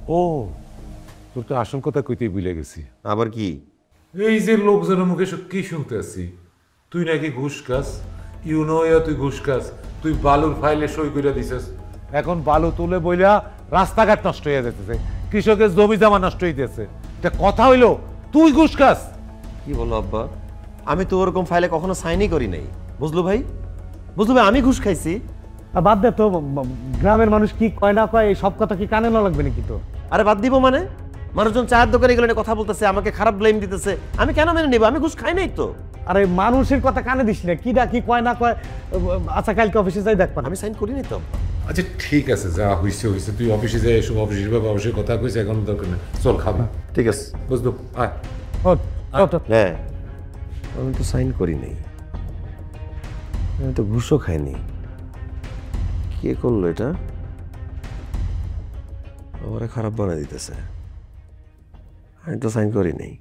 ও, তোর তো আসল কথা কইতেই ভুলে গেছি। আবার কি? এই যে লোকজনের মুখে সব কি শুনতে আছি, তুই নাকি ঘুষ খাস, তুই ঘুষ খাস, তুই বালুর ফাইলে সই করে দিছিস। এখন বালু তুলে বইলা রাস্তাঘাট নষ্ট হয়ে যেতেছে, কৃষকের জমি জমা নষ্ট হইতেছে। এটা কথা হইলো তুই ঘুষ খাস? কি বলো আব্বা? আমি তো ওরকম ফাইলে কখনো সাইনই করি নাই। বুঝলো ভাই? বুঝলো ভাই, আমি ঘুষ খাইছি? আর বাদ দে তো, গ্রামের মানুষ কি কয় না কয় এই সব কথা কি কানে না লাগবে নাকি তো? আরে বাদ দিব মানে? মানুষজন চায়ের দোকানে গেলে কথা বলতেছে, আমাকে খারাপ ব্লেম দিতেছে, আমি কেন মেনে নিব? আমি ঘুষ খাই নাই তো। আরে মানুষের কথা কানে দিস না, কি কয় না কয়। আচ্ছা, কালকে অফিসে যাই দেখবা। আমি সাইন করি নাই তো আব্বা। আচ্ছা ঠিক আছে, যা হইছে হইছে, তুই অফিসে যাই, এসব অফিসের ব্যাপার অবশ্যই কথা কইছে, এখন দরকার নেই, চল খাবি। ঠিক আছে, বুঝলো? আয়। হ্যাঁ, আমি তো সাইন করি নাই, আমি তো ঘুষও খাইনি। কে করলো এটা? আমারে খারাপ বানাই দিতেছে। আমি তো সাইন করি নাই।